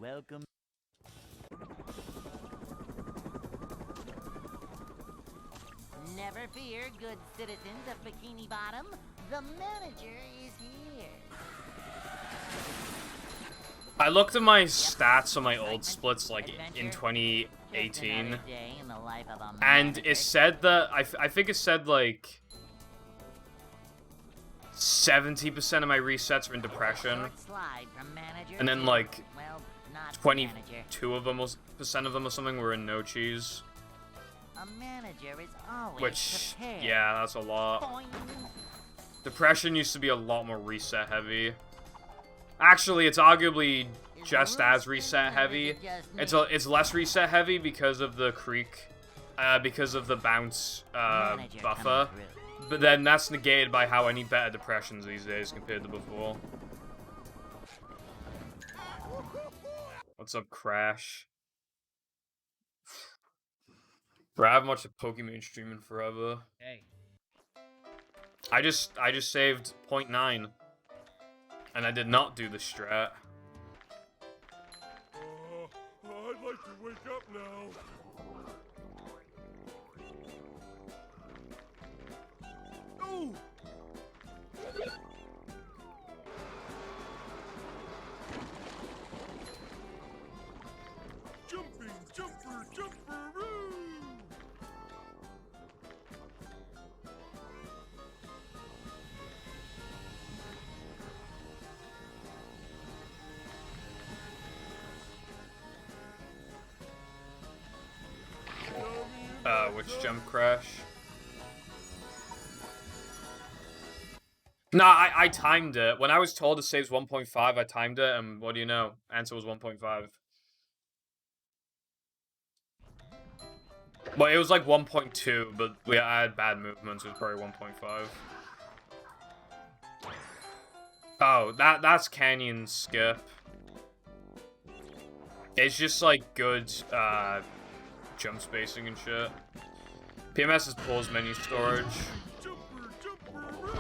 welcome. Never fear, good citizens of Bikini Bottom. The manager is here. I looked at my stats on my old splits, like, in 2018, and it said that, I think it said, like, 70% of my resets were in depression, and then, like, 22 of them, percent of them or something were in no cheese. A manager is always Which, prepared. yeah, that's a lot. Boing. Depression used to be a lot more reset heavy. Actually, it's arguably just as reset heavy. It's less reset heavy because of the creek, because of the bounce buffer. But then that's negated by how I need better depressions these days compared to before. What's up, Crash? Bro, I haven't watched a Pokemon stream in forever. Hey. I just saved 0.9. And I did not do the strat. I'd like to wake up now. Ooh! Jumping, jumper, jumperoo! Which jump crash? Nah, I timed it. When I was told it saves 1.5, I timed it, and what do you know? Answer was 1.5. Well, it was like 1.2, but I had bad movements, it was probably 1.5. Oh, that's Canyon Skip. It's just like good, jump spacing and shit. PMS is pause menu storage. Jumper, jumperoo!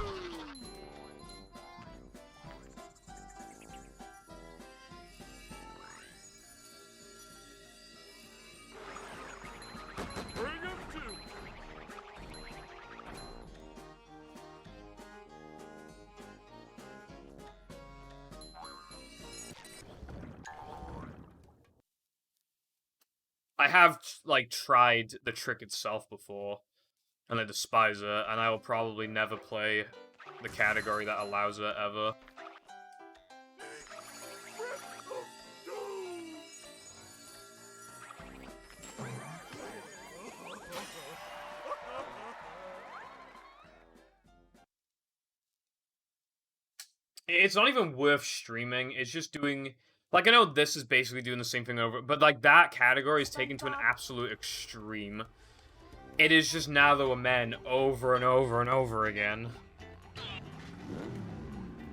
Bring 'em to! I have, like, tried the trick itself before, and I despise it, and I will probably never play the category that allows it, ever. It's not even worth streaming, it's just doing... Like, I know this is basically doing the same thing over, but, like, that category is taken to an absolute extreme. It is just Now There Were Men over and over and over again.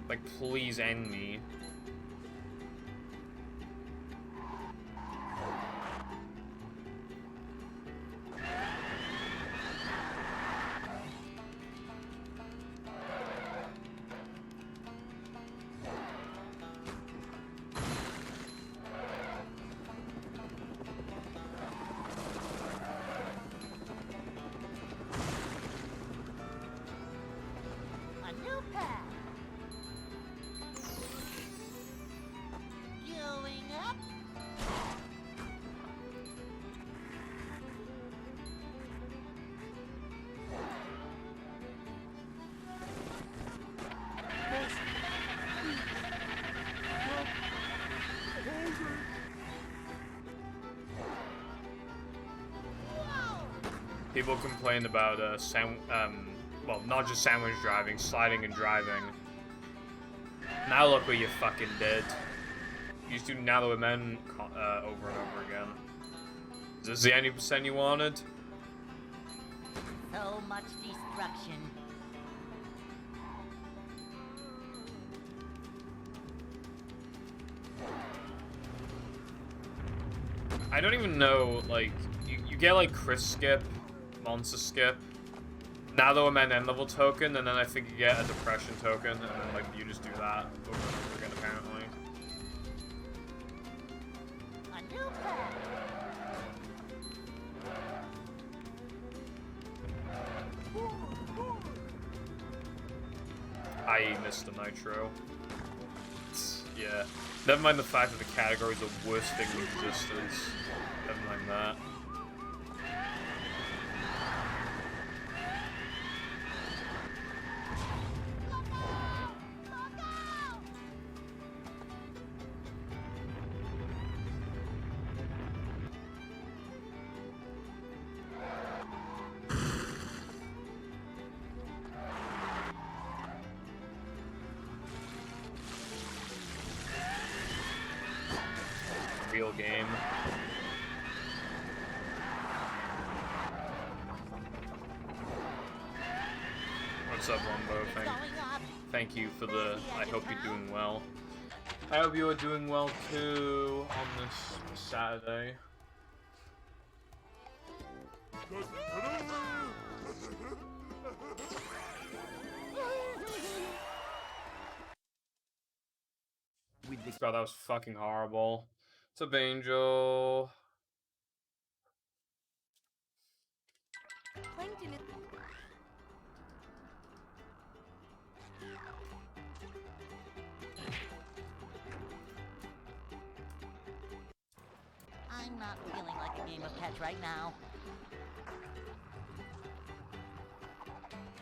Like, please end me. A new path. Going up. People complain about, well, not just sandwich driving, sliding and driving. Now look what you fucking did. You just do Now There Were Men over and over again. Is this the 80% you wanted? So much destruction. I don't even know, like, you get, like, Chris Skip, Monster Skip, Now There Were Men end level token, and then I think you get a Depression token, and then, like, you just do that over and over again, apparently. new pet. I missed the Nitro. Yeah. Never mind the fact that the category is the worst thing in existence. Never mind that. Real game. What's up, Lumbo? Thank you for the. I hope you're doing well. I hope you are doing well too on this Saturday. God, that was fucking horrible. What's up, Angel? I'm not feeling like a game of catch right now.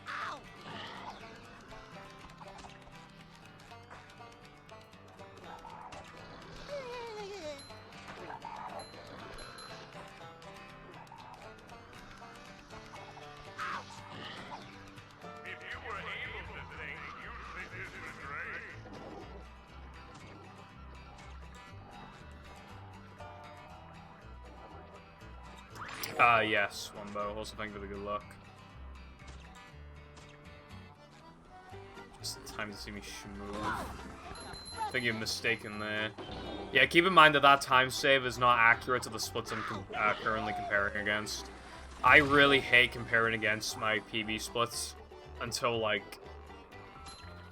Ow! If you were able to think, you'd think this was great. Yes, Wumbo. Also, thank you for the good luck. Just time to see me schmooze. I think you're mistaken there. Yeah, keep in mind that that time save is not accurate to the splits I'm currently comparing against. I really hate comparing against my PB splits until, like,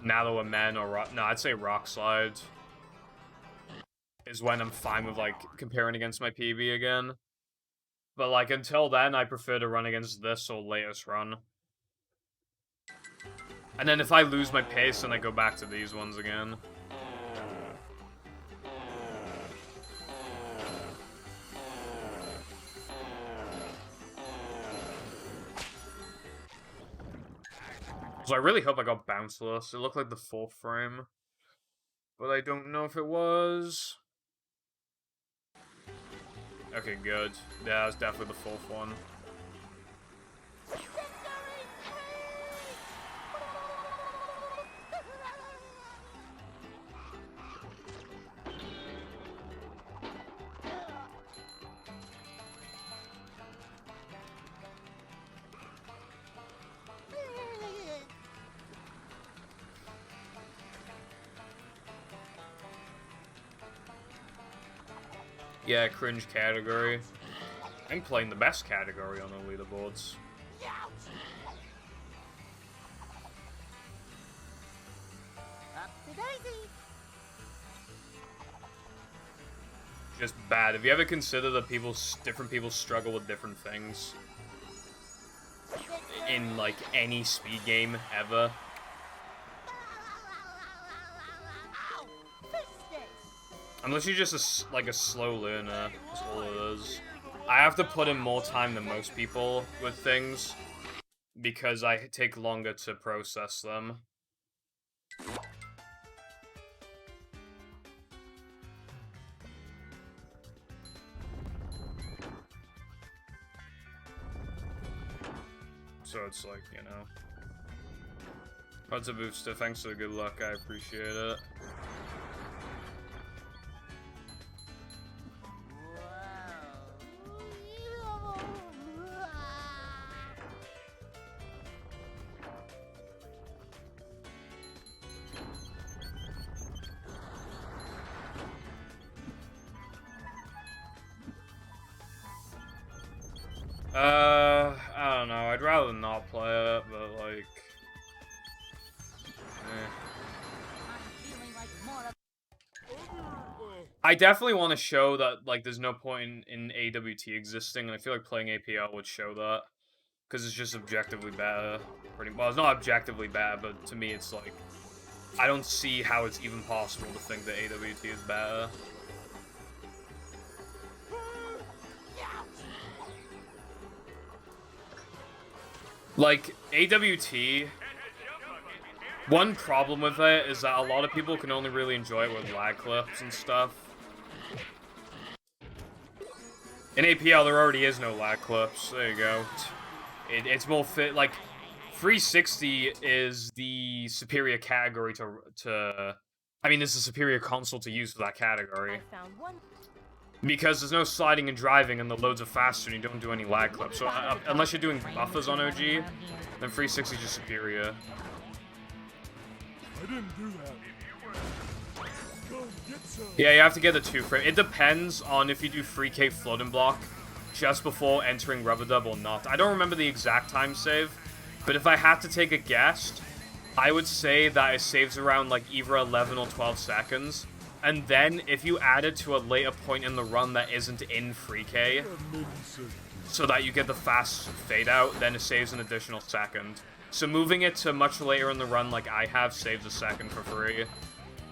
Now That We're Men or, no, I'd say Rock Slide is when I'm fine with, like, comparing against my PB again. But, like, until then, I prefer to run against this or latest run. And then if I lose my pace, then I go back to these ones again. So I really hope I got bounceless. It looked like the full frame. But I don't know if it was. Okay, good. Yeah, it's definitely the fourth one. Yeah, cringe category. I'm playing the best category on the leaderboards. Just bad. Have you ever considered that different people struggle with different things? In, like, any speed game ever? Unless you're just a slow learner, that's all it is. I have to put in more time than most people with things, because I take longer to process them. So it's like, you know. What's a booster? Thanks for the good luck, I appreciate it. I don't know. I'd rather not play it, but like, I'm feeling like more of I definitely want to show that, like, there's no point in AWT existing, and I feel like playing APL would show that. Because it's just objectively better. Well, it's not objectively bad, but to me it's like, I don't see how it's even possible to think that AWT is better. Like, AWT, one problem with it is that a lot of people can only really enjoy it with lag clips and stuff. In APL, there already is no lag clips. There you go. It's more fit. Like, 360 is the superior category to. I mean, it's a superior console to use for that category. I found one. Because there's no sliding and driving, and the loads are faster, and you don't do any lag clips. So unless you're doing buffers on OG, then 360 is just superior. I didn't do that. Go get some. Yeah, you have to get the 2-frame. It depends on if you do 3K floating block just before entering rubber dub or not. I don't remember the exact time save, but if I had to take a guess, I would say that it saves around like either 11 or 12 seconds. And then if you add it to a later point in the run that isn't in 3K, so that you get the fast fade out, then it saves an additional second. So moving it to much later in the run like I have saves a second for free.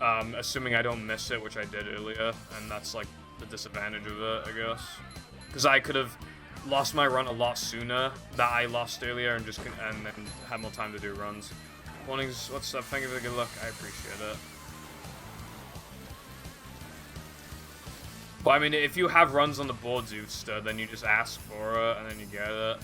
Assuming I don't miss it, which I did earlier, and that's like the disadvantage of it, I guess. Because I could have lost my run a lot sooner that I lost earlier and then had more time to do runs. Warnings, what's up? Thank you for the good luck. I appreciate it. Well, I mean, if you have runs on the board, Zootster, then you just ask for it and then you get it.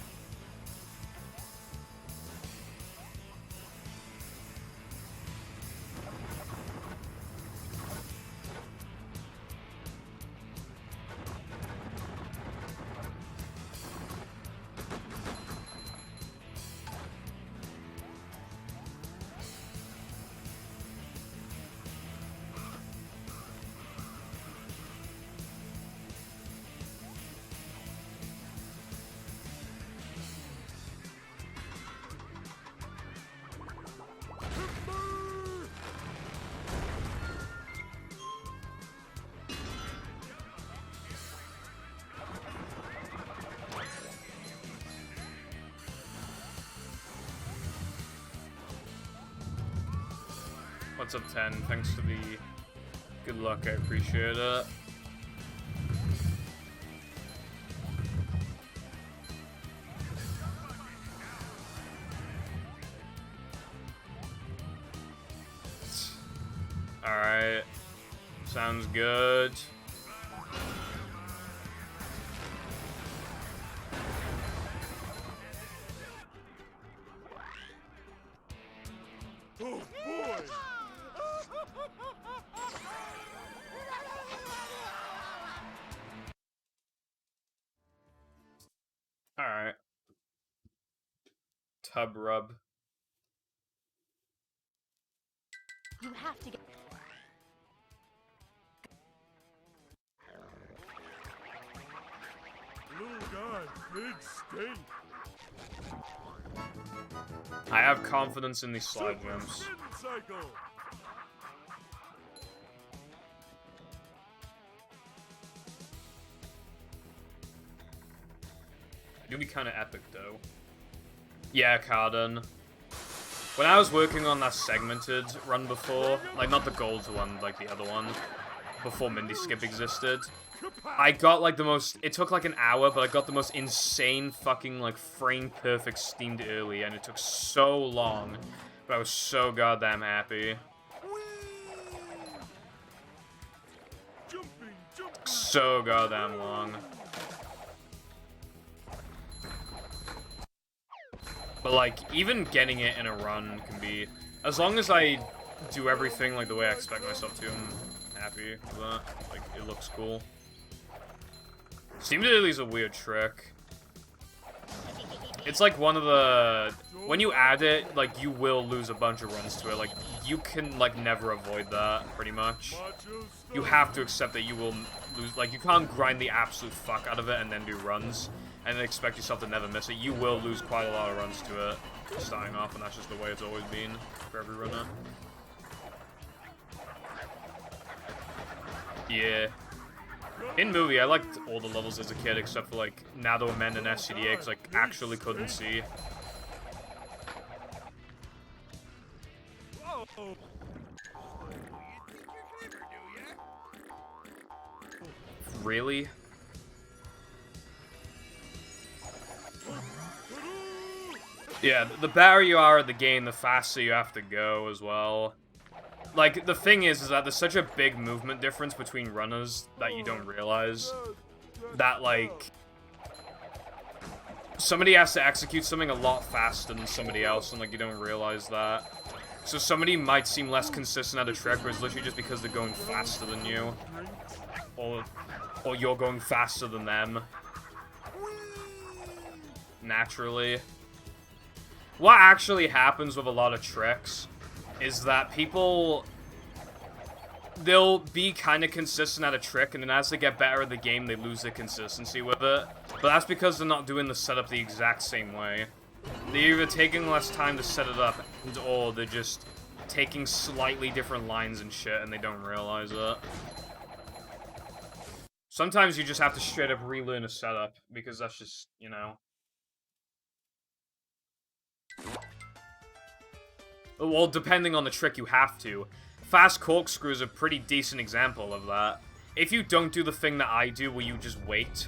What's up, 10? Thanks for the good luck, I appreciate it. Alright. Sounds good. Oh boy! Alright. Tub rub. You have to get. Little guy, big steak. I have confidence in these slide jumps. Spin cycle. It'll be kind of epic, though. Yeah, Carden. When I was working on that segmented run before, like not the gold one, like the other one, before Mindy Skip existed, I got like the most, it took like an hour, but I got the most insane fucking like frame perfect steamed early, and it took so long, but I was so goddamn happy. So goddamn long. But, like, even getting it in a run can be... As long as I do everything, like, the way I expect myself to, I'm happy with that. Like, it looks cool. Steam Daily is a weird trick. It's like one of the... When you add it, like, you will lose a bunch of runs to it. Like, you can, like, never avoid that, pretty much. You have to accept that you will lose... Like, you can't grind the absolute fuck out of it and then do runs. And then expect yourself to never miss it. You will lose quite a lot of runs to it starting off, and that's just the way it's always been for every runner. Yeah. In movie, I liked all the levels as a kid, except for, like, now that we're men in SCDA, because, like, actually couldn't see. Whoa. Really? Yeah, the better you are at the game, the faster you have to go as well. Like, the thing is that there's such a big movement difference between runners that you don't realize. That, like, somebody has to execute something a lot faster than somebody else, and, like, you don't realize that. So somebody might seem less consistent at a trick, but it's literally just because they're going faster than you. Or you're going faster than them. Naturally. What actually happens with a lot of tricks is that people, they'll be kind of consistent at a trick, and then as they get better at the game, they lose their consistency with it. But that's because they're not doing the setup the exact same way. They're either taking less time to set it up, or they're just taking slightly different lines and shit, and they don't realize it. Sometimes you just have to straight up relearn a setup, because that's just, you know. Well, depending on the trick, you have to. Fast corkscrew is a pretty decent example of that. If you don't do the thing that I do, where you just wait,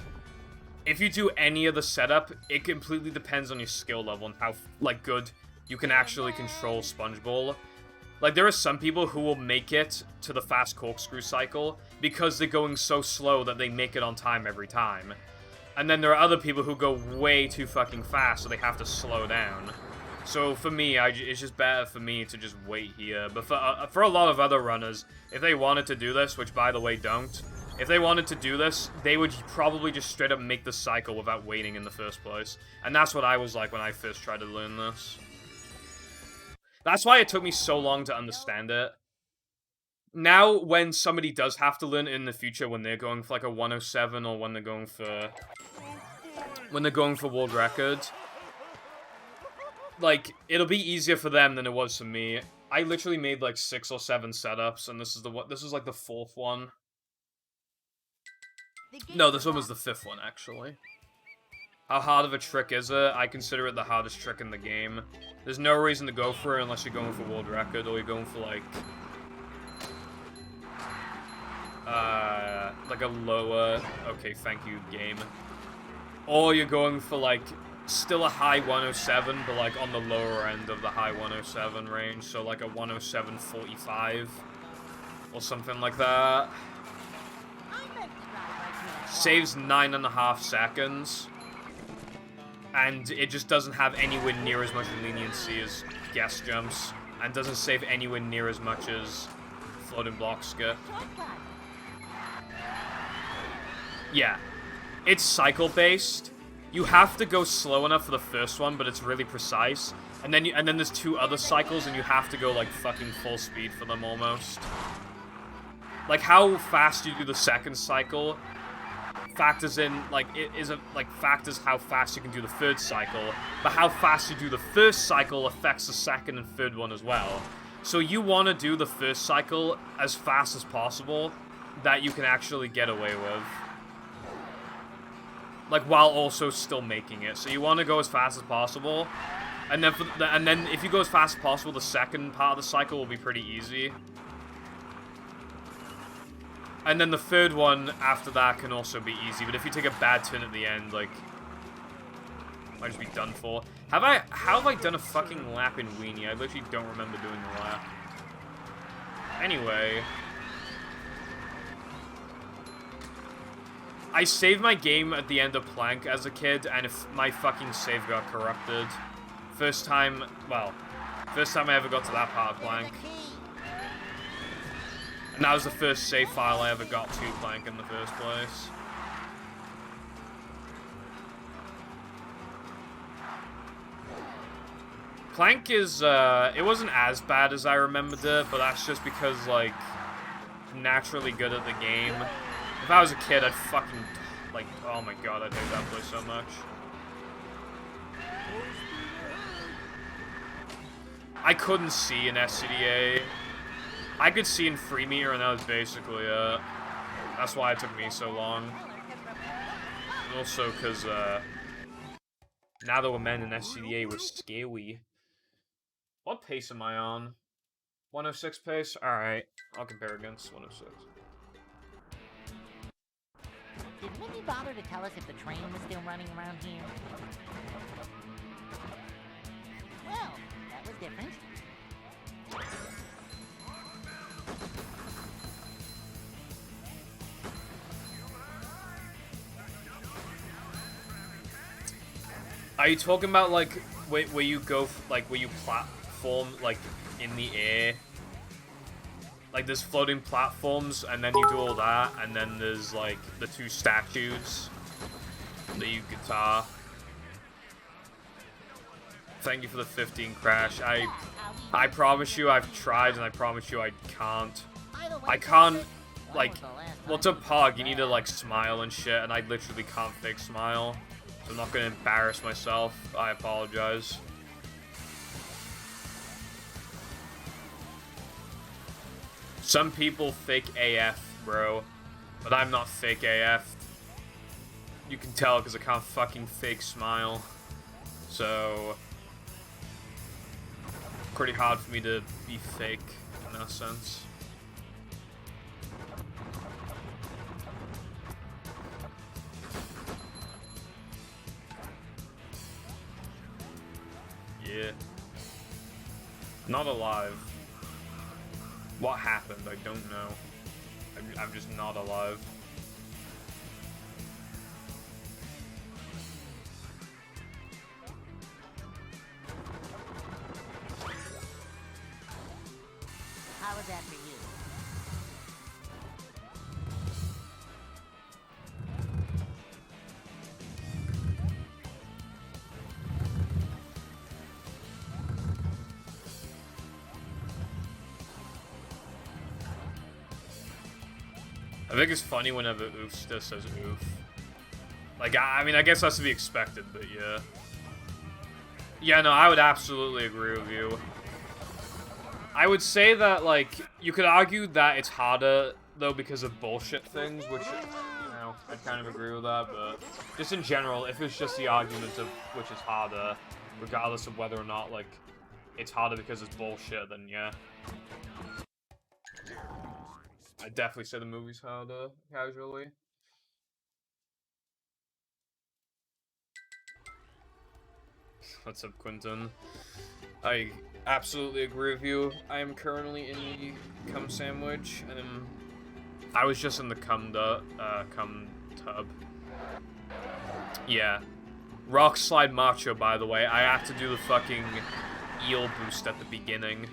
if you do any of the setup, it completely depends on your skill level and how, like, good you can actually control Sponge Ball. Like, there are some people who will make it to the fast corkscrew cycle because they're going so slow that they make it on time every time. And then there are other people who go way too fucking fast, so they have to slow down. So for me, it's just better for me to just wait here. But for a lot of other runners, if they wanted to do this, which by the way don't, if they wanted to do this, they would probably just straight up make the cycle without waiting in the first place. And that's what I was like when I first tried to learn this. That's why it took me so long to understand it. Now, when somebody does have to learn it in the future, when they're going for like a 107 or when they're going for world record, like, it'll be easier for them than it was for me. I literally made like 6 or 7 setups, and this is like the 4th one. No, this one was the 5th one, actually. How hard of a trick is it? I consider it the hardest trick in the game. There's no reason to go for it unless you're going for world record, or you're going for like a lower, okay, thank you, game. Or you're going for like, still a high 107, but like on the lower end of the high 107 range, so like a 107.45 or something like that. Saves 9.5 seconds, and it just doesn't have anywhere near as much leniency as guess jumps, and doesn't save anywhere near as much as floating block skip. Yeah, it's cycle based. You have to go slow enough for the first one, but it's really precise. And then there's 2 other cycles, and you have to go like fucking full speed for them almost. Like how fast you do the second cycle factors in factors how fast you can do the 3rd cycle, but how fast you do the first cycle affects the 2nd and 3rd one as well. So you want to do the first cycle as fast as possible that you can actually get away with. Like, while also still making it. So you want to go as fast as possible, and then if you go as fast as possible, the second part of the cycle will be pretty easy. And then the 3rd one after that can also be easy, but if you take a bad turn at the end, like, might just be done for. How have I done a fucking lap in Weenie? I literally don't remember doing the lap. Anyway, I saved my game at the end of Plank as a kid, and if my fucking save got corrupted. First time I ever got to that part of Plank. And that was the first save file I ever got to Plank in the first place. Plank is, it wasn't as bad as I remembered it, but that's just because, like, I'm naturally good at the game. If I was a kid, I'd fucking, like, oh my god, I'd hate that place so much. I couldn't see in SCDA. I could see in Free Meter, and that was basically it. That's why it took me so long. And also because, now that we're men in SCDA, we're scary. What pace am I on? 106 pace? Alright, I'll compare against 106. Did Minnie bother to tell us if the train was still running around here? Well, that was different. Are you talking about, like, where you go, like, where you platform, like, in the air? Like, there's floating platforms, and then you do all that, and then there's, like, the two statues that you guitar. Thank you for the 15 crash. I promise you I've tried, and I promise you I can't. I can't, like, well, to Pog, you need to, like, smile and shit, and I literally can't fake smile. So I'm not gonna embarrass myself. I apologize. Some people fake AF, bro. But I'm not fake AF. You can tell because I can't fucking fake smile. So... pretty hard for me to be fake in that sense. Yeah. Not alive. What happened? I don't know. I'm just not alive. How was that for you? I think it's funny whenever Oofsta says oof. Like, I mean, I guess that's to be expected, but yeah. Yeah, no, I would absolutely agree with you. I would say that, like, you could argue that it's harder, though, because of bullshit things, which, you know, I'd kind of agree with that, but just in general, if it's just the argument of which is harder, regardless of whether or not, like, it's harder because it's bullshit, then yeah. I definitely say the movie's harder, casually. What's up, Quentin? I absolutely agree with you. I am currently in the cum sandwich, and I was just in the cum tub. Yeah. Rock Slide Macho, by the way. I have to do the fucking eel boost at the beginning.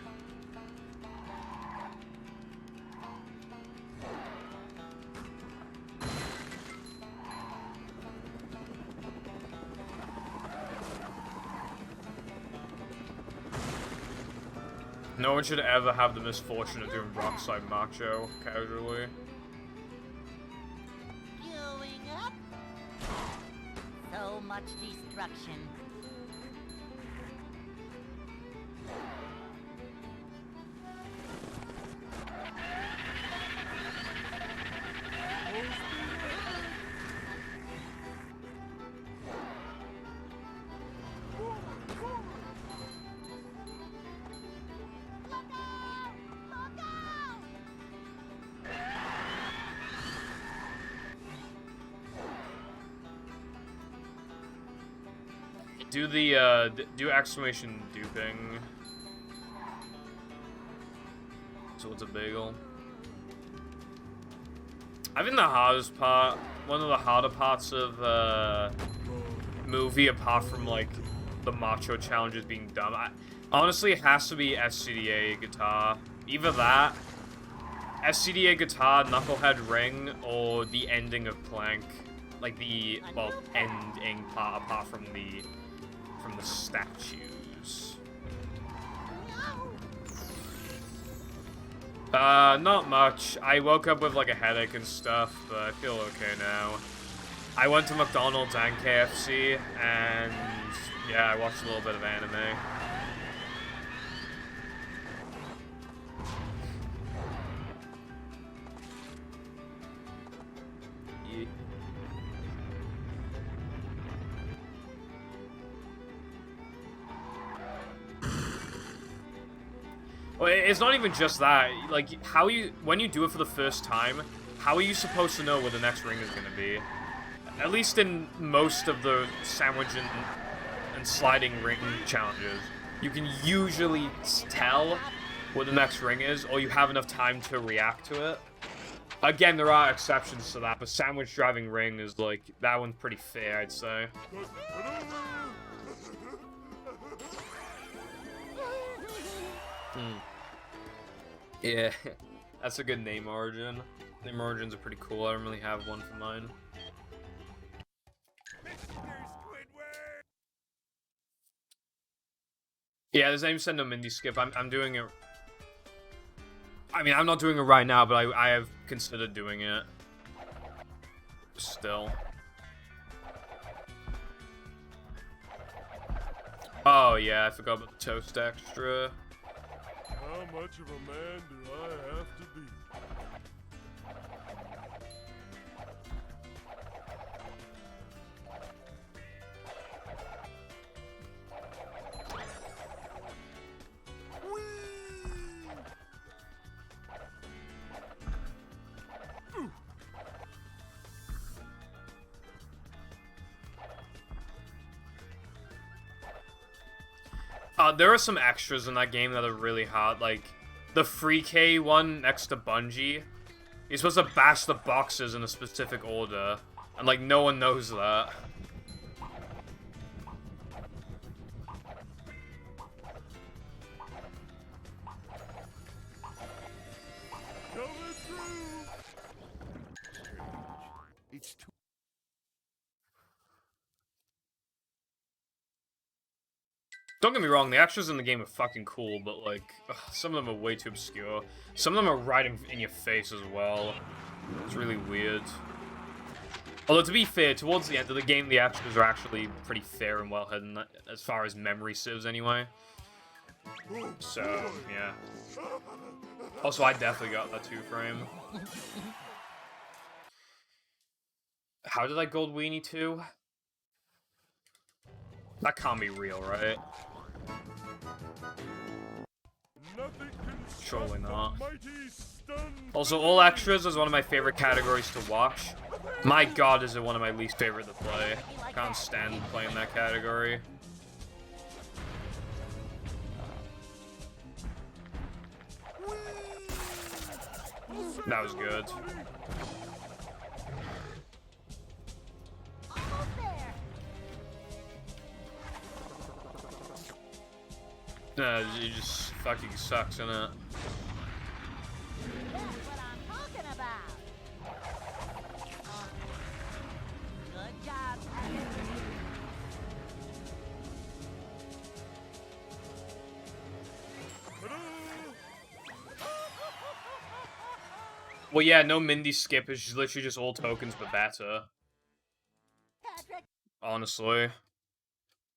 No one should ever have the misfortune of doing Rock Slide Macho casually. Going up. So much destruction. Do the, do exclamation duping. So it's a bagel. I think the hardest part, one of the harder parts of, movie, apart from, like, the macho challenges being dumb, honestly, it has to be SCDA guitar. Either that, SCDA guitar, Knucklehead Ring, or the ending of Plank. Like the, well, ending part apart from the statues. Not much. I woke up with like a headache and stuff, but I feel okay now. I went to McDonald's and KFC, and yeah, I watched a little bit of anime. Well, it's not even just that. Like, when you do it for the first time, how are you supposed to know where the next ring is going to be? At least in most of the sandwich and sliding ring challenges, you can usually tell where the next ring is, or you have enough time to react to it. Again, there are exceptions to that, but sandwich driving ring is like, that one's pretty fair, I'd say. Yeah, that's a good name origin. Name origins are pretty cool. I don't really have one for mine. Yeah, there's name said no Mindy skip. I'm doing it. I mean, I'm not doing it right now, but I have considered doing it. Still. Oh yeah, I forgot about the toast extra. How much of a man do I have to be? There are some extras in that game that are really hot, like the Free K one next to Bungie. You're supposed to bash the boxes in a specific order, and like no one knows that. Coming through. It's too. Don't get me wrong, the extras in the game are fucking cool, but like, some of them are way too obscure. Some of them are right in your face as well. It's really weird. Although, to be fair, towards the end of the game, the extras are actually pretty fair and well hidden, as far as memory serves anyway. So, yeah. Also, I definitely got that 2-frame. How did I gold weenie too? That can't be real, right? Surely not. Also, all extras is one of my favorite categories to watch. My god, is it one of my least favorite to play. Can't stand playing that category. That was good. It just fucking sucks, innit? That's what I'm talking about. Good job. Well, yeah, no Mindy skip is literally just all tokens but better. Patrick. Honestly.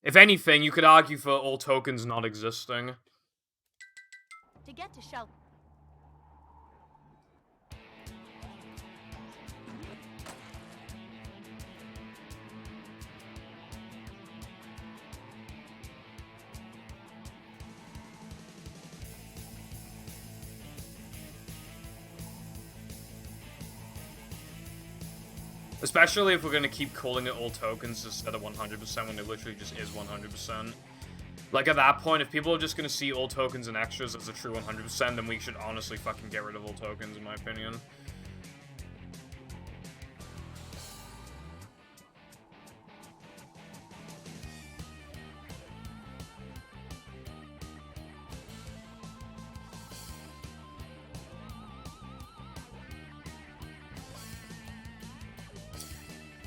If anything, you could argue for all tokens not existing. To get to shelter. Especially if we're gonna keep calling it all tokens instead of 100% when it literally just is 100%. Like, at that point, if people are just gonna see all tokens and extras as a true 100%, then we should honestly fucking get rid of all tokens, in my opinion.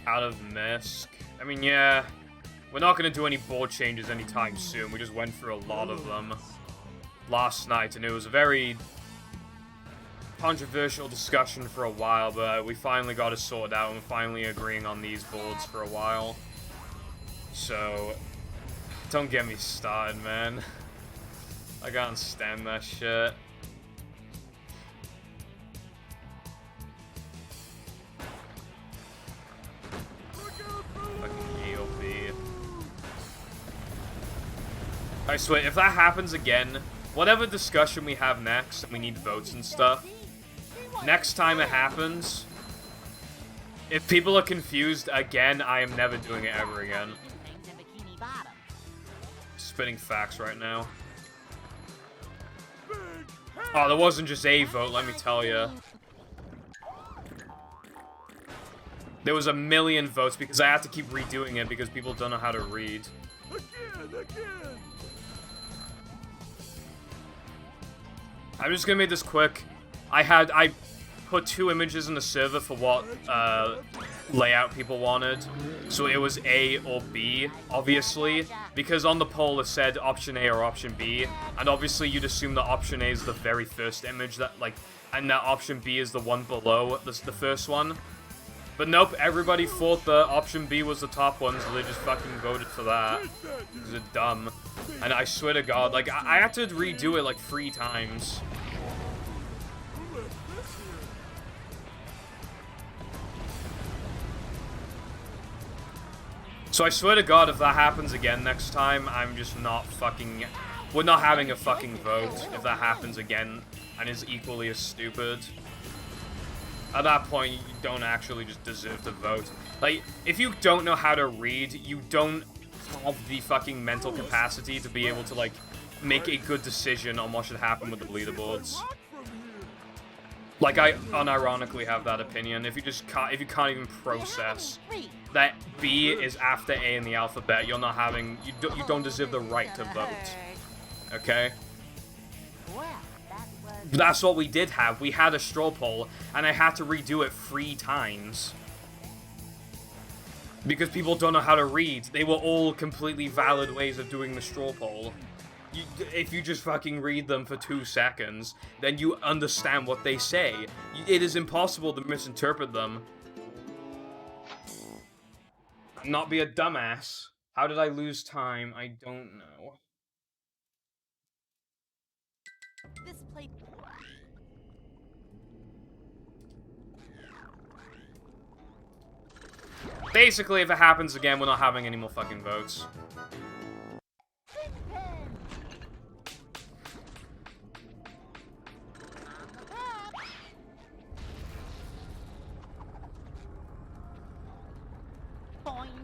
Out of Misk. I mean, yeah, we're not going to do any board changes anytime soon. We just went through a lot of them last night, and it was a very controversial discussion for a while, but we finally got it sorted out, and we're finally agreeing on these boards for a while. So, don't get me started, man. I can't stand that shit. I swear, if that happens again, whatever discussion we have next, and we need votes and stuff, next time it happens, if people are confused again, I am never doing it ever again. Spitting facts right now. Oh, there wasn't just a vote, let me tell you. There was a million votes because I had to keep redoing it because people don't know how to read. Again. I'm just gonna make this quick. I put 2 images in the server for what layout people wanted. So it was A or B, obviously. Because on the poll it said option A or option B. And obviously you'd assume that option A is the very first image that, like, and that option B is the one below the first one. But nope, everybody thought that option B was the top one, so they just fucking voted for that. Because they're dumb. And I swear to God, like, I had to redo it like 3 times. So I swear to God, if that happens again next time, I'm just not fucking... We're not having a fucking vote if that happens again and is equally as stupid. At that point, you don't actually just deserve to vote. Like, if you don't know how to read, you don't have the fucking mental capacity to be able to, like, make a good decision on what should happen with the leaderboards. Like, I unironically have that opinion. If you can't even process that B is after A in the alphabet, you're not having, you don't deserve the right to vote. Okay? That's what we did have. We had a straw poll, and I had to redo it 3 times. Because people don't know how to read. They were all completely valid ways of doing the straw poll. If you just fucking read them for 2 seconds, then you understand what they say. It is impossible to misinterpret them. Not be a dumbass. How did I lose time? I don't know. This plate. Basically, if it happens again, we're not having any more fucking votes.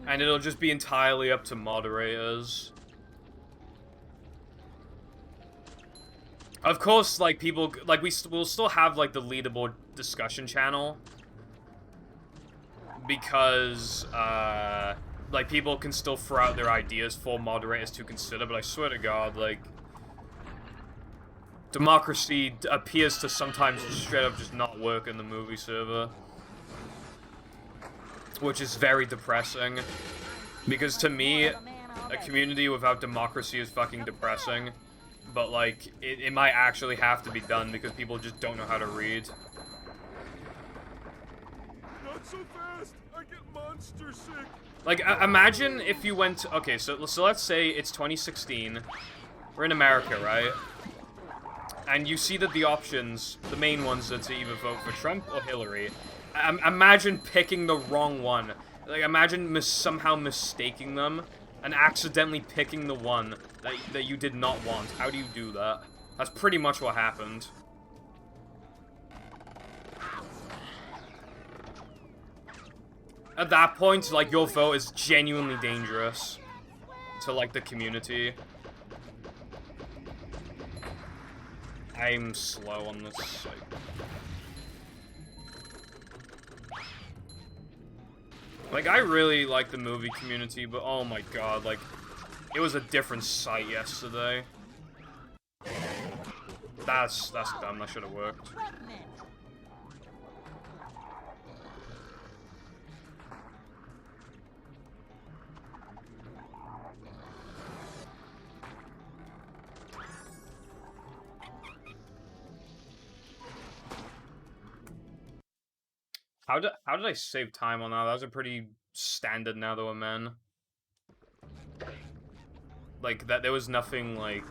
And it'll just be entirely up to moderators. Of course, like, people, like, we'll still have, like, the leaderboard discussion channel. Because, like, people can still throw out their ideas for moderators to consider, but I swear to God, like, democracy appears to sometimes straight up just not work in the movie server. Which is very depressing. Because to me, a community without democracy is fucking depressing. But, like, it might actually have to be done because people just don't know how to read. Not so fast. I get monster sick. Like, imagine if you went... Okay, so let's say it's 2016. We're in America, right? And you see that the options, the main ones, are to either vote for Trump or Hillary. Imagine picking the wrong one. Like, imagine somehow mistaking them and accidentally picking the one that you did not want. How do you do that? That's pretty much what happened. At that point, like, your vote is genuinely dangerous to, like, the community. I'm slow on this site. Like, I really like the movie Community, but oh my God, like, it was a different site yesterday. That's dumb, that should have worked. How did I save time on that? That was a pretty standard now that we're men. Like, that there was nothing like...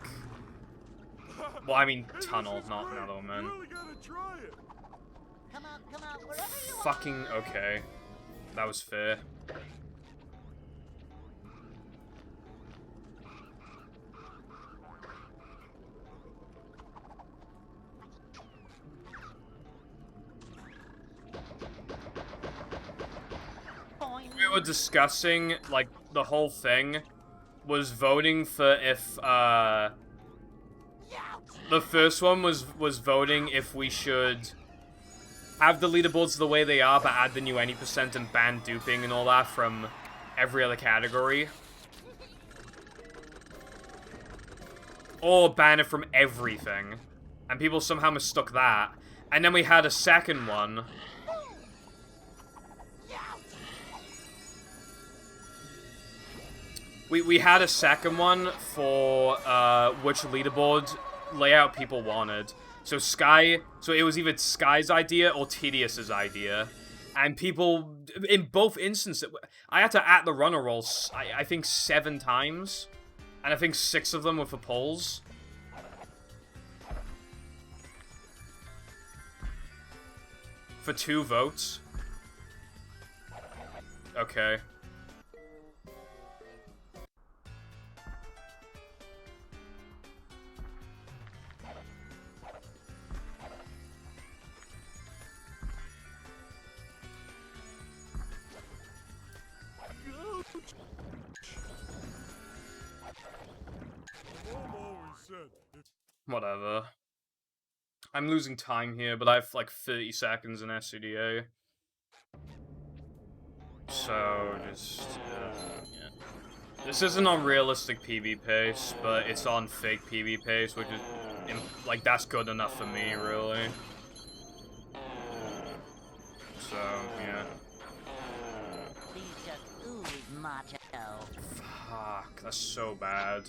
Well, I mean tunnel, not now that we're men. Really gotta try it. Come out, wherever you Fucking okay. That was fair. were discussing, like, the whole thing was voting for if, the first one was voting if we should have the leaderboards the way they are, but add the new any percent and ban duping and all that from every other category. Or ban it from everything. And people somehow mistook that. And then we had a second one. We had a second one for which leaderboard layout people wanted. So it was either Sky's idea or Tidious's idea. And people, in both instances, I had to at the runner rolls, I think 7 times. And I think 6 of them were for polls. For 2 votes. Okay. Mom always said, Whatever. I'm losing time here, but I have like 30 seconds in SCDA. So, just, yeah. This isn't on realistic PB pace, but it's on fake PB pace, which is, like, that's good enough for me, really. So, yeah. These just ooze macho. Fuck, that's so bad.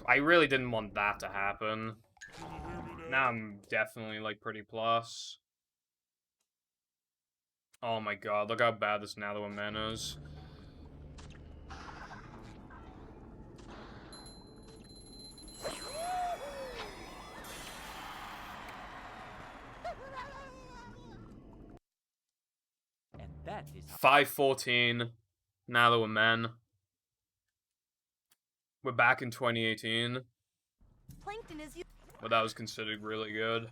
I really didn't want that to happen. "Can you hear me Now I'm definitely, like, pretty plus. Oh my god, look how bad this Nalawamen is. And that is how 514, Nalawamen. We're back in 2018, Plankton is you. but that was considered really good.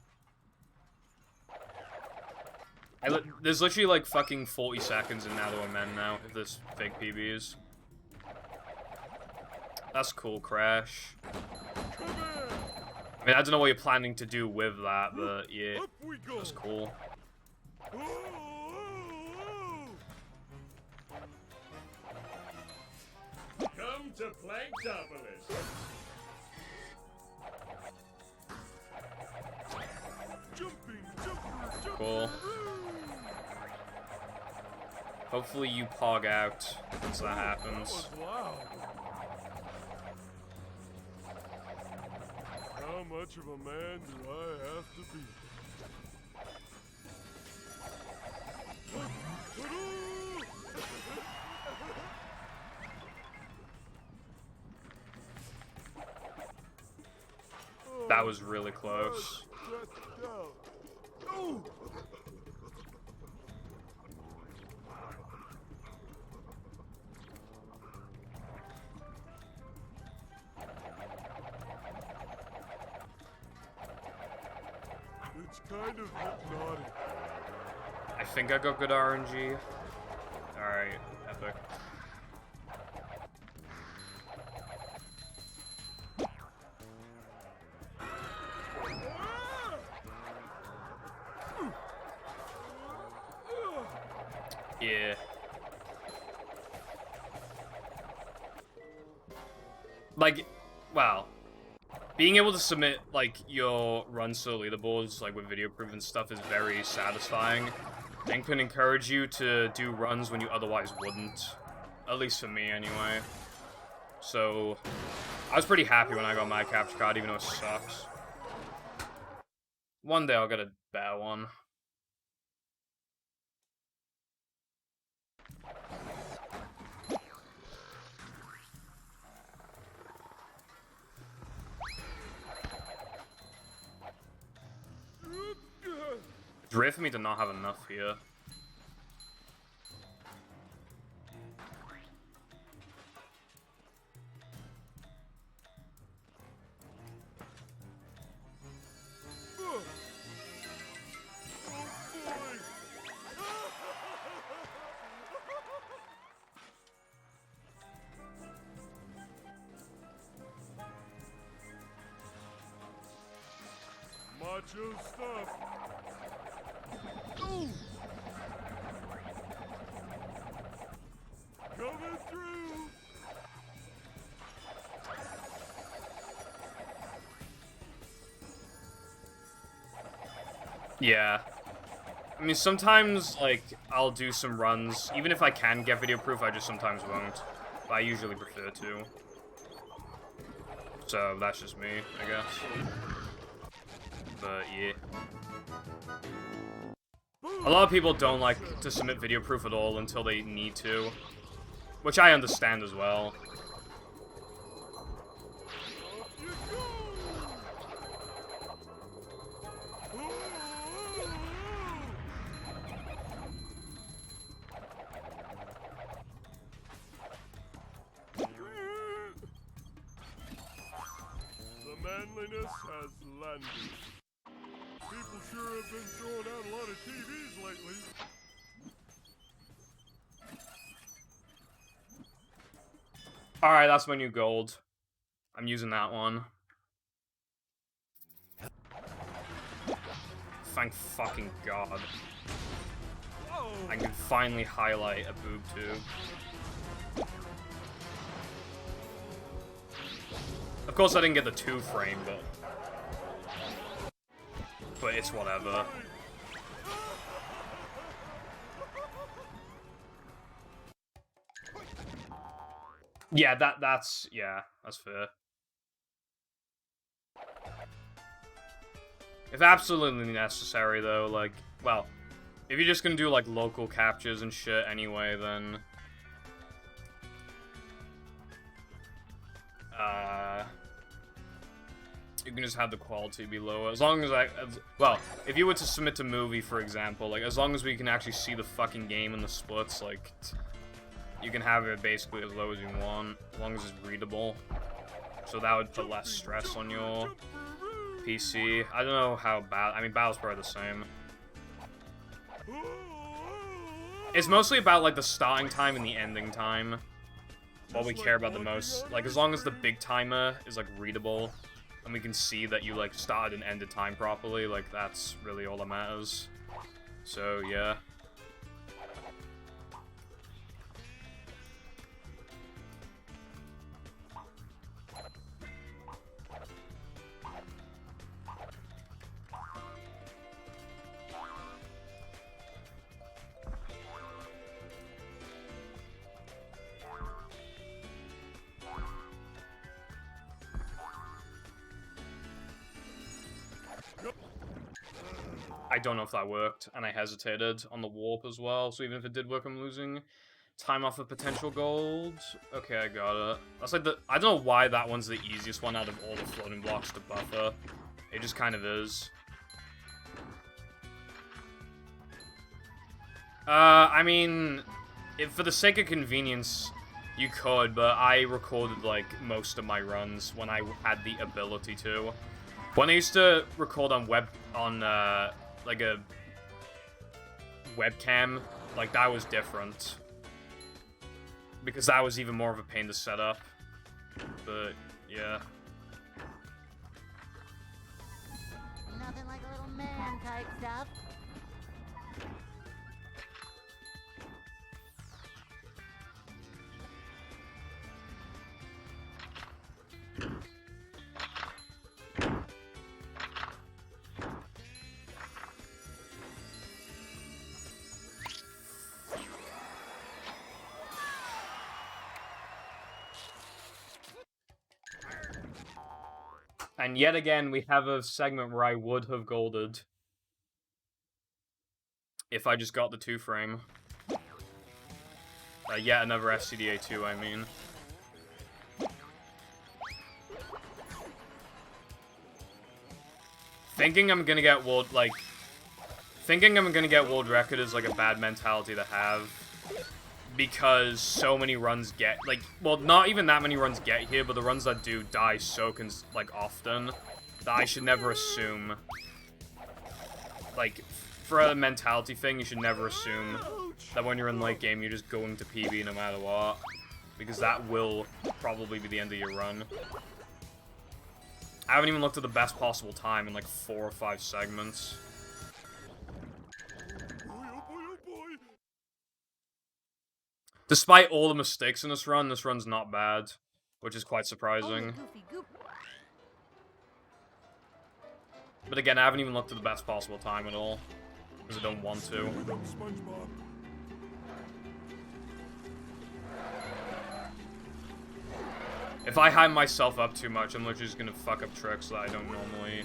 There's literally like fucking 40 seconds in Nalawamen now, if there's fake PBs. That's cool, Crash. I mean, I don't know what you're planning to do with that, but yeah, Up we go. that's cool. Oh, oh, oh. Come to Planktopolis. Jumping, jumping. Cool. Hopefully you pog out once that That happens. was loud. How much of a man do I have to be? That was really close. Oh. It's kind of hypnotic. I think I got good RNG. Alright, epic. Yeah. Like, wow. Being able to submit, like, your runs to the leaderboards, like, with video proof and stuff is very satisfying. And can encourage you to do runs when you otherwise wouldn't. At least for me, anyway. So, I was pretty happy when I got my capture card, even though it sucks. One day I'll get a better one. It's rare for me to not have enough here. Macho stuff. Ooh. Coming through. Yeah. I mean, sometimes, like, I'll do some runs. Even if I can get video proof, I just sometimes won't. But I usually prefer to. So, that's just me, I guess. But, yeah. A lot of people don't like to submit video proof at all until they need to. Which I understand as well. Manliness has landed. People sure have been throwing out a lot of TVs lately. Alright, that's my new gold. I'm using that one. Thank fucking God. I can finally highlight a boob tube. Of course I didn't get the 2 frame, but it's whatever. Yeah, that's fair. If absolutely necessary though, like, well, if you're just gonna do like local captures and shit anyway, then you can just have the quality be lower. As long as well, if you were to submit to movie, for example, like, as long as we can actually see the fucking game and the splits, like, you can have it basically as low as you want, as long as it's readable. So that would put less stress on your PC. I don't know how bad, I mean, Battle's probably the same. It's mostly about, like, the starting time and the ending time. What we care about the most. Like, as long as the big timer is, like, readable, and we can see that you, like, started and ended time properly, like, that's really all that matters. So, yeah. I don't know if that worked, and I hesitated on the warp as well, so even if it did work, I'm losing time off of potential gold. Okay, I got it. That's like I don't know why that one's the easiest one out of all the floating blocks to buffer. It just kind of is. I mean, if for the sake of convenience, you could, but I recorded, like, most of my runs when I had the ability to. When I used to record on like a webcam, like, that was different. Because that was even more of a pain to set up. But, yeah. Nothing like a little man type stuff. And yet again, we have a segment where I would have golded if I just got the 2 frame. Yet another FCDA 2, I mean. Thinking I'm gonna get world record is like a bad mentality to have. Because so many runs get, like, well, not even that many runs get here, but the runs that do die so, like, often, that I should never assume. Like, for a mentality thing, you should never assume that when you're in late game, you're just going to PB no matter what. Because that will probably be the end of your run. I haven't even looked at the best possible time in like 4 or 5 segments. Boy, oh boy, oh boy. Despite all the mistakes in this run's not bad, which is quite Only surprising. Goofy Goop. But again, I haven't even looked at the best possible time at all, because I don't want to. Wake up, SpongeBob. If I hype myself up too much, I'm literally just gonna fuck up tricks that I don't normally...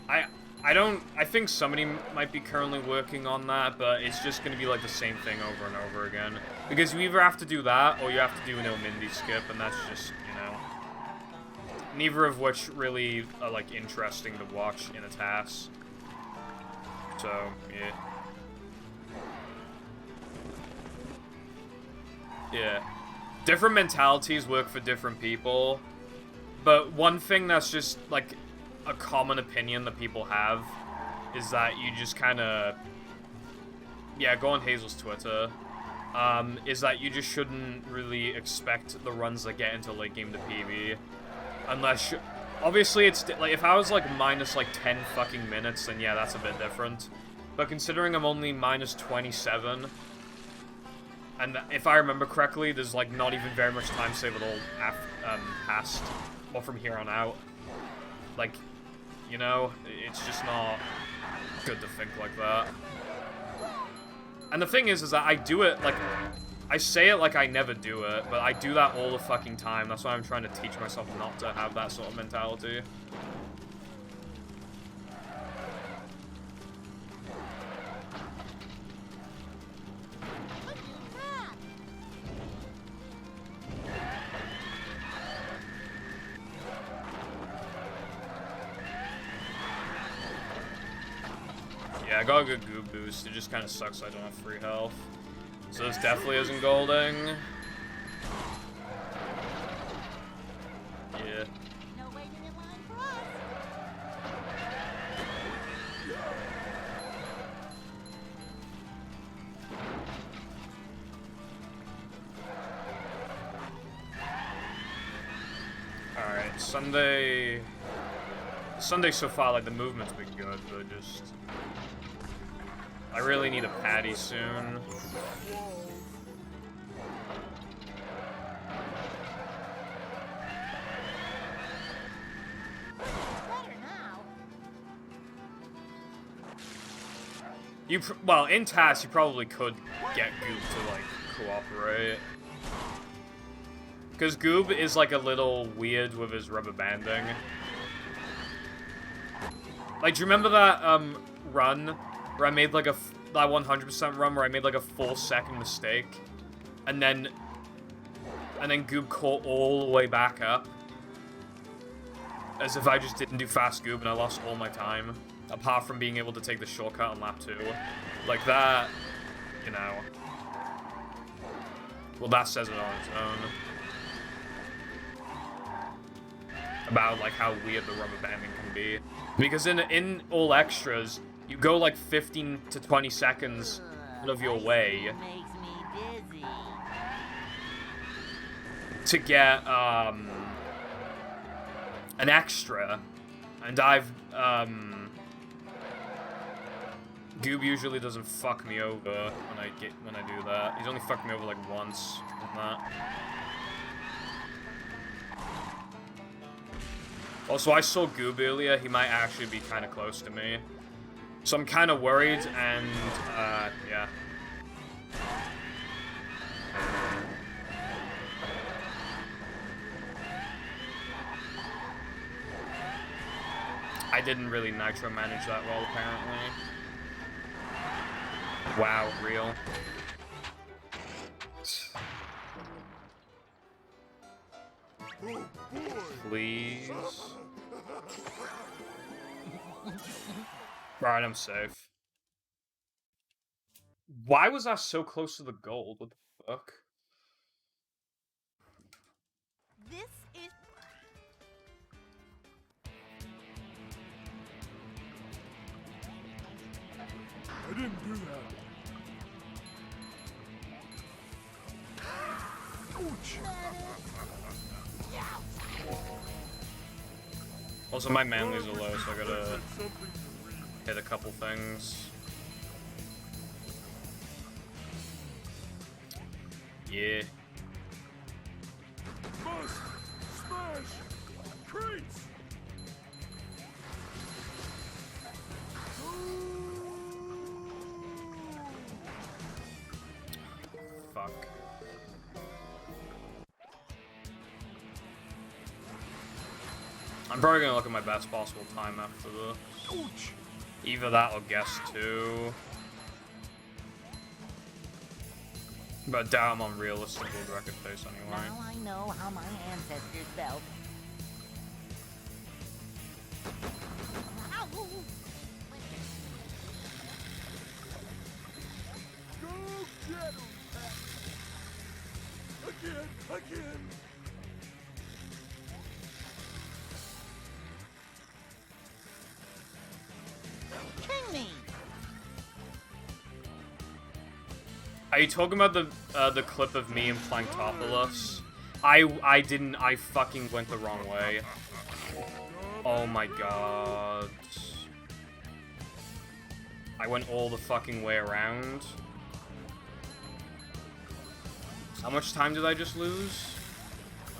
I think somebody might be currently working on that, but it's just gonna be like the same thing over and over again. Because you either have to do that, or you have to do an Ilmindy skip, and that's just, you know... Neither of which really are, like, interesting to watch in a task. So, yeah. Yeah. Different mentalities work for different people, but one thing that's just, like, a common opinion that people have is that you just kind of... Yeah, go on Hazel's Twitter. Is that you just shouldn't really expect the runs that get into late game to PB. Unless... Obviously, it's... Like, if I was, like, minus, like, 10 fucking minutes, then yeah, that's a bit different. But considering I'm only minus 27... And if I remember correctly, there's, like, not even very much time save at all past, or from here on out. Like, you know, it's just not good to think like that. And the thing is that I do it, like, I say it like I never do it, but I do that all the fucking time. That's why I'm trying to teach myself not to have that sort of mentality. Yeah, I got a good Goob boost. It just kind of sucks I don't have free health. So this definitely isn't golding. Yeah. No waiting in line for us. Alright, Sunday so far, like, the movement's been good, but just... I really need a patty soon. Better now. Well, in tasks, you probably could get Goob to, like, cooperate. Because Goob is, like, a little weird with his rubber banding. Like, do you remember that, run where I made, like, that 100% run where I made, like, a 4-second mistake? And then Goob caught all the way back up? As if I just didn't do fast Goob and I lost all my time. Apart from being able to take the shortcut on lap 2. Like, that, you know. Well, that says it on its own. About, like, how weird the rubber banding can be. Because in all extras, you go, like, 15 to 20 seconds out of your way Makes me dizzy. to get, an extra. And I've, Goob usually doesn't fuck me over when I do that. He's only fucked me over, like, once on that. Also, I saw Goob earlier. He might actually be kind of close to me. So I'm kind of worried, and, yeah. I didn't really nitro manage that well, apparently. Wow, real. Oh boy. Please. Alright, I'm safe. Why was I so close to the gold? What the fuck? This is... I didn't do that. Ouch. Also, my manlies are low, so I gotta Let's get something to read. hit a couple things. Yeah. Must smash crates. Fuck. I'm probably gonna look at my best possible time after this. Ouch. Either that or guess 2. But damn, I'm realistic with record face anyway. Now I know how my ancestors felt. Ow! Go get 'em, Pat. Again. King me! Are you talking about the clip of me and Planktopoulos? I fucking went the wrong way. Oh my god. I went all the fucking way around. How much time did I just lose?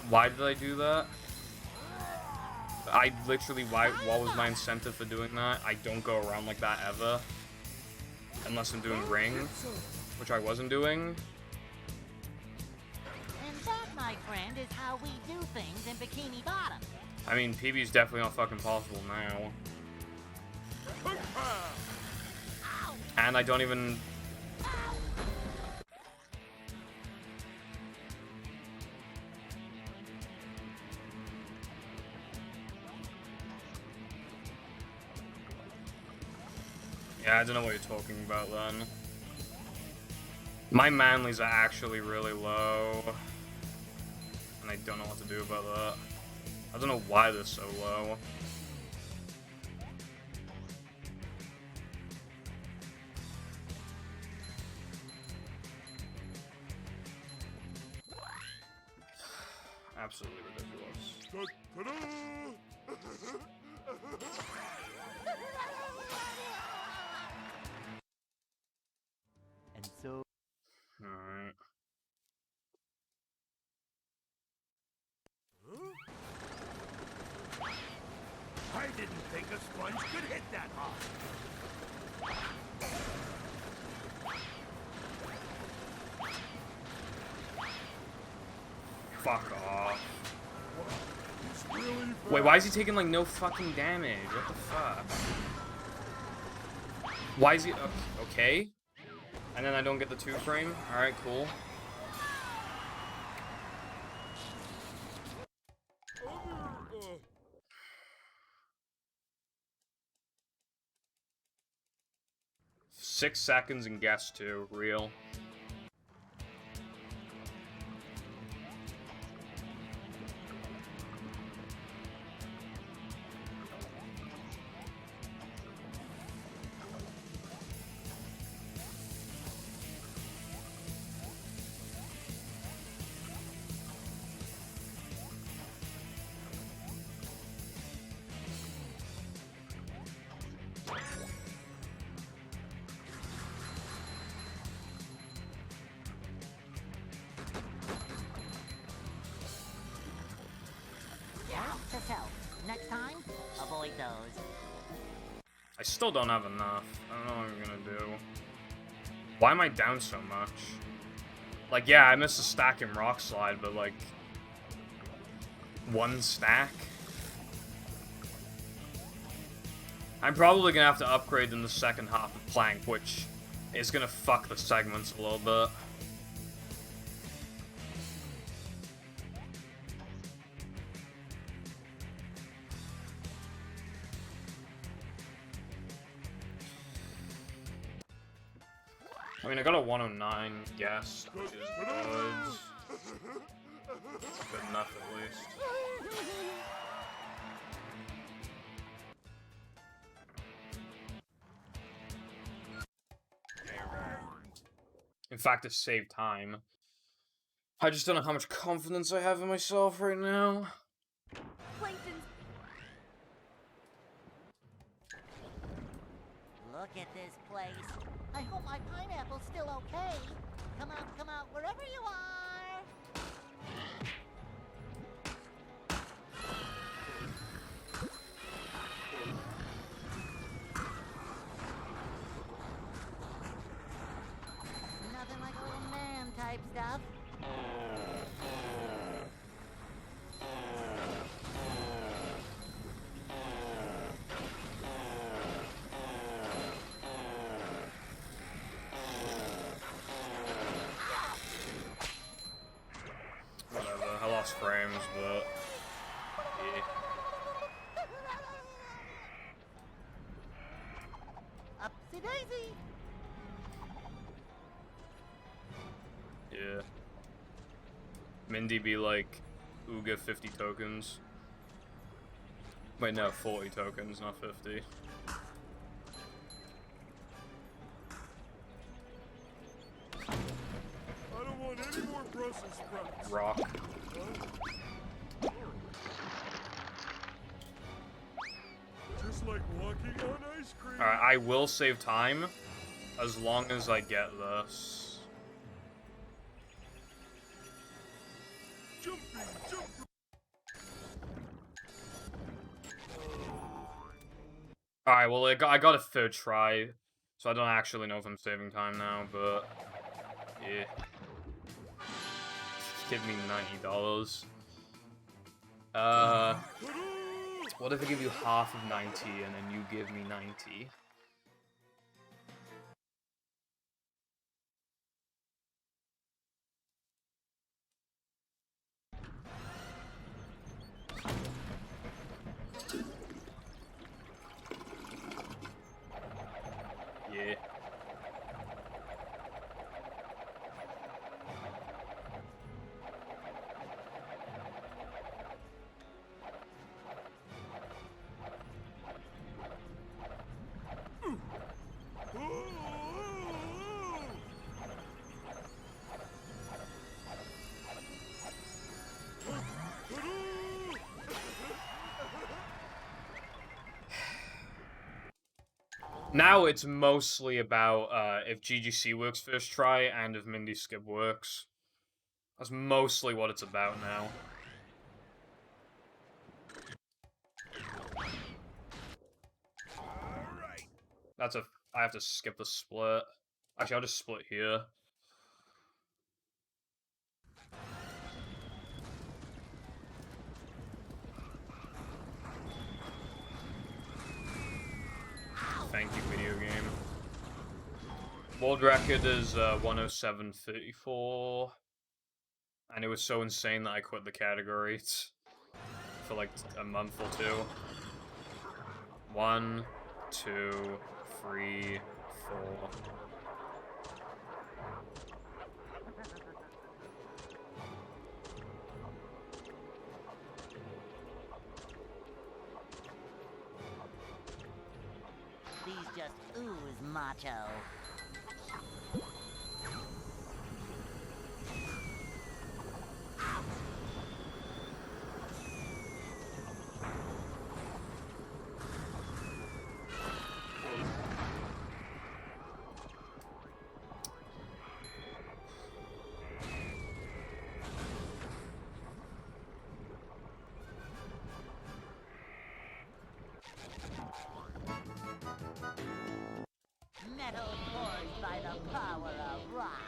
Why did I do that? I literally, what was my incentive for doing that? I don't go around like that ever. Unless I'm doing ring, which I wasn't doing. And that, my friend, is how we do things in Bikini Bottom. I mean, PB's definitely not fucking possible now. And I don't even... Yeah, I don't know what you're talking about then. My manlies are actually really low. And I don't know what to do about that. I don't know why they're so low. Absolutely ridiculous. Ta-da! And so Alright. I didn't think a sponge could hit that hard. Fuck off. It's really Wait, why is he taking, like, no fucking damage? What the fuck? Why is he... Okay. And then I don't get the 2-frame? Alright, cool. Six seconds and guess 2. Real. To self. Next time, avoid those. I still don't have enough. I don't know what I'm gonna do. Why am I down so much? Like, yeah, I missed a stack in Rock Slide, but, like... 1 stack? I'm probably gonna have to upgrade in the second half of Plank, which is gonna fuck the segments a little bit. I mean, I got a 109 guess, which is good. Good enough, at least. In fact, it saved time. I just don't know how much confidence I have in myself right now. Plankton's Look at this place. I hope my pineapple's still okay. Come out, wherever you are. Nothing like a little man type stuff. Whatever, I lost frames, but yeah. Upsy daisy. Yeah. Mindy be like, Ooga 50 tokens. Wait, no, 40 tokens, not 50. I don't want any more Brussels sprouts. Rock. Just like walking on ice cream. Alright, I will save time as long as I get this. Jumping, jumping. Alright, well, I got a third try, so I don't actually know if I'm saving time now, but yeah. Give me $90. What if I give you half of 90 and then you give me 90? Yeah. Now it's mostly about if GGC works first try and if Mindy skip works. That's mostly what it's about now. That's a... I have to skip the split. Actually, I'll just split here. Thank you, video game. World record is 107.34. And it was so insane that I quit the category for like a month or two. 1, 2, 3, 4. These just ooze macho. Metal forged by the power of rock.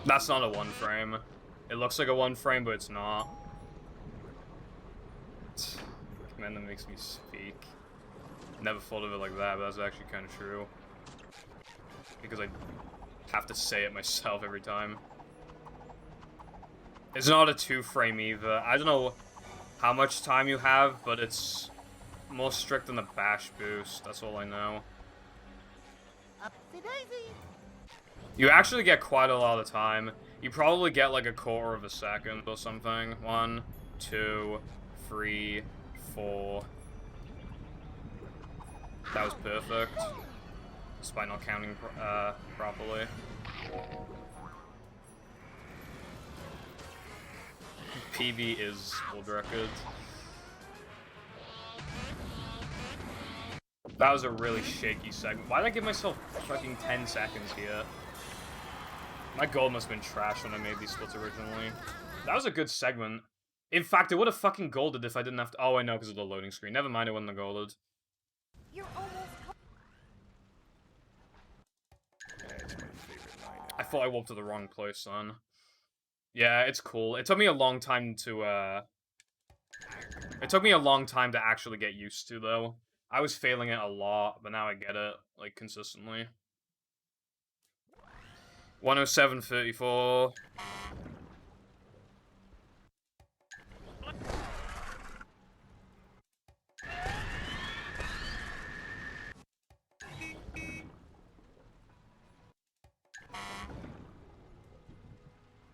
That's not a one frame. It looks like a one frame, but it's not. Man, that makes me speak. Never thought of it like that, but that's actually kind of true. Because I have to say it myself every time. It's not a 2-frame either. I don't know how much time you have, but it's more strict than the bash boost. That's all I know. Upsy daisy. You actually get quite a lot of time. You probably get like a quarter of a second or something. 1, 2, 3, 4. That was perfect. Despite not counting properly. PB is world record. That was a really shaky segment. Why did I give myself fucking 10 seconds here? My gold must have been trash when I made these splits originally. That was a good segment. In fact, it would have fucking golded if I didn't have to— oh, I know, because of the loading screen. Never mind, it wouldn't have golded. You're almost I thought I walked to the wrong place, son. Yeah, it's cool. It took me a long time to, It took me a long time to actually get used to, though. I was failing it a lot, but now I get it, like, consistently. 107.34.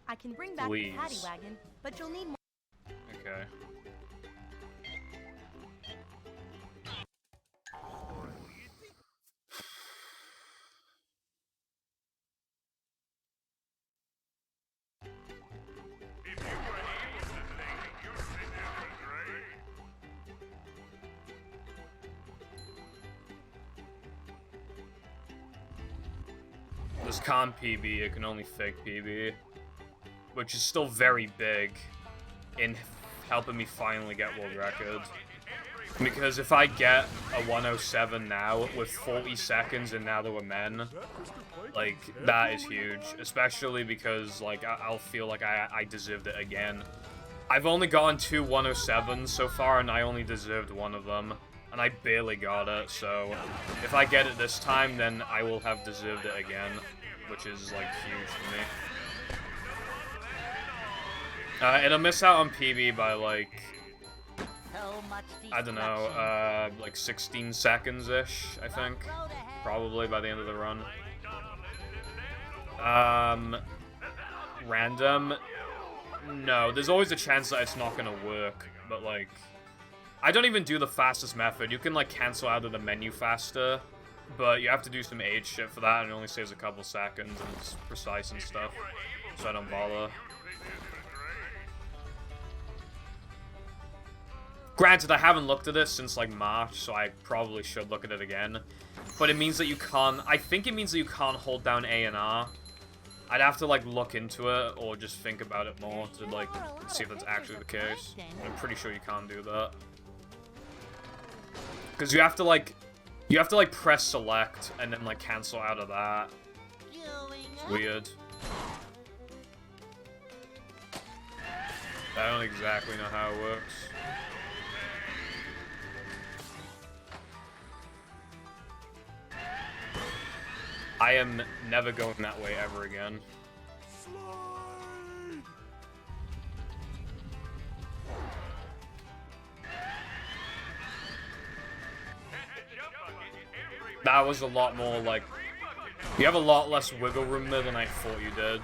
I can bring back Please. the paddy wagon, but you'll need more. Okay. If you were able to think, you'd think this was great. This can't PB, it can only fake PB. Which is still very big in helping me finally get world record. Because if I get a 107 now with 40 seconds and now there were men, like, that is huge. Especially because, like, I'll feel like I deserved it again. I've only gotten 2 107s so far and I only deserved one of them. And I barely got it, so if I get it this time, then I will have deserved it again. Which is, like, huge for me. It'll miss out on PB by, like, So much I don't know, like 16 seconds-ish, I think. Probably by the end of the run. Random? No, there's always a chance that it's not gonna work, but, like, I don't even do the fastest method. You can, like, cancel out of the menu faster, but you have to do some age shit for that, and it only saves a couple seconds, and it's precise and stuff, so I don't bother. Granted, I haven't looked at this since, like, March, so I probably should look at it again. But it means that you can't— I think it means that you can't hold down A and R. I'd have to, like, look into it, or just think about it more to, like, see if that's actually the case. I'm pretty sure you can't do that. Because you have to, like, press select, and then, like, cancel out of that. It's weird. I don't exactly know how it works. I am never going that way ever again. That was a lot more, like, you have a lot less wiggle room there than I thought you did.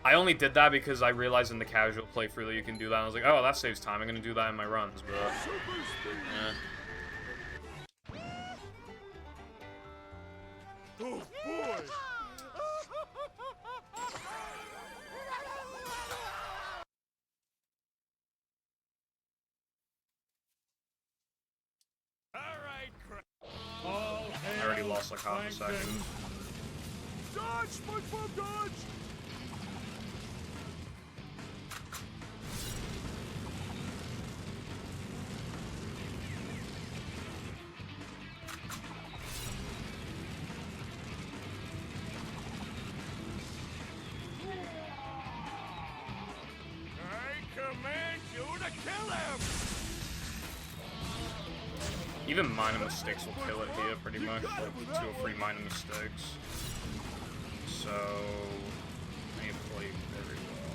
I only did that because I realized in the casual playthrough that you can do that, and I was like, oh, that saves time, I'm gonna do that in my runs, but, yeah. Oh boy! I already lost like half a second. Dodge, SpongeBob, dodge! I command you to kill him! Even minor mistakes will kill it here, pretty much. Like, 2 or 3 minor mistakes. So, I need to play very well.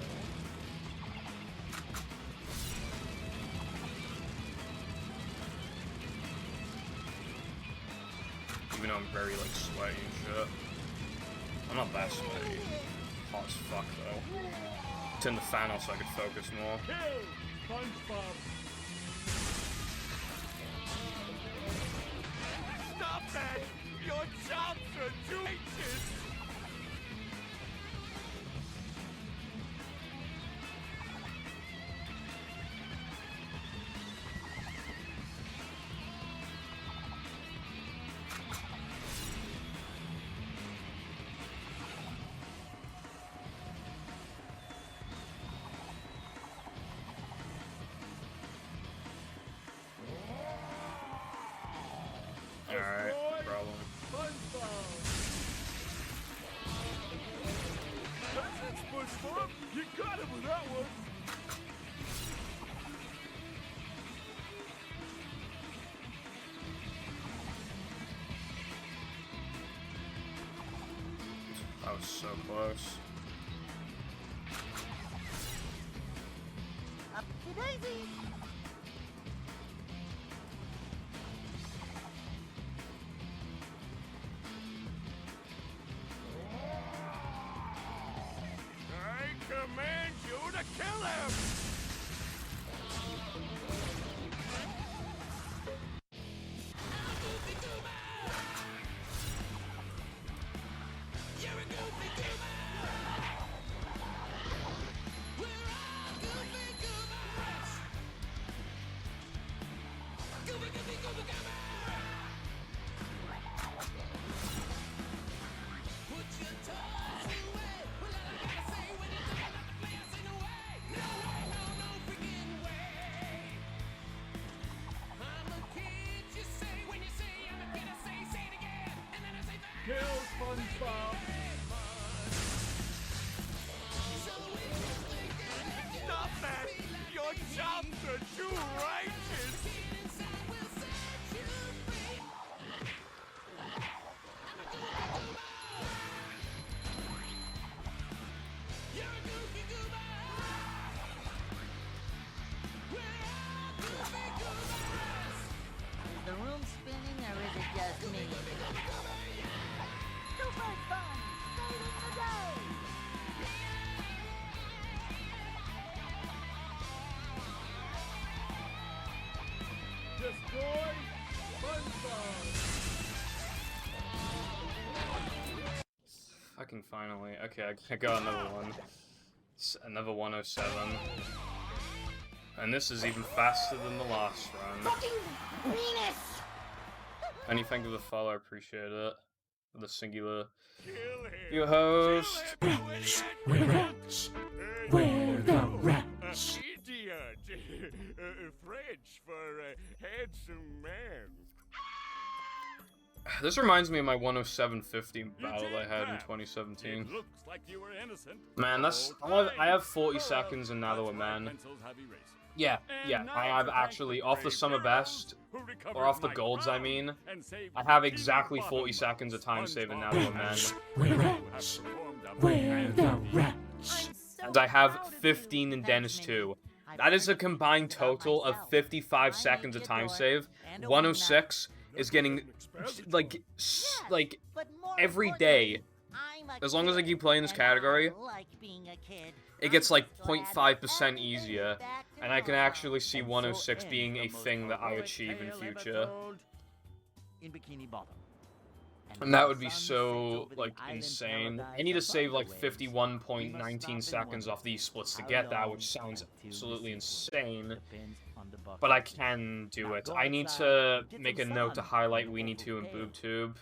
Even though I'm very, like, sweaty and shit. I'm not that sweaty. Hot as fuck, though. Turn the fan off so I could focus more. Kill SpongeBob! Stop that! Your chops are too ancient! for him. You got him with that one. That was so close. Up to daisy. I command you to kill him. Kill SpongeBob! Stop that! Your chops are too righteous! Is the room spinning or is it just me? Super fun! Saving the day! Destroy SpongeBob! Fucking finally. Okay, I got another one. It's another 107. And this is even faster than the last run. Fucking Venus! Anything to the follow, I appreciate it. The singular. Kill him! Your host. We're rats! We're the rats! Idiot! French for handsome man. This reminds me of my 107.50 battle I had in 2017. It looks like you were innocent. Man, that's I have 40 seconds and now that we're man. Yeah, I have actually off the summer best, or off the golds I mean, I have exactly 40 seconds of time saving now that we're man. We're rats. We're the rats. And I have 15 in Dennis too. That is a combined total of 55 seconds of time save. 106 is getting like every day. As long as I keep playing this category, it gets like 0.5% easier, and I can actually see 106 being a thing that I achieve in future. In Bikini Bottom. And that would be so, like, insane. I need to save, like, 51.19 seconds off these splits to get that, which sounds absolutely insane. But I can do it. I need to make a note to highlight Weenie 2 and BoobTube.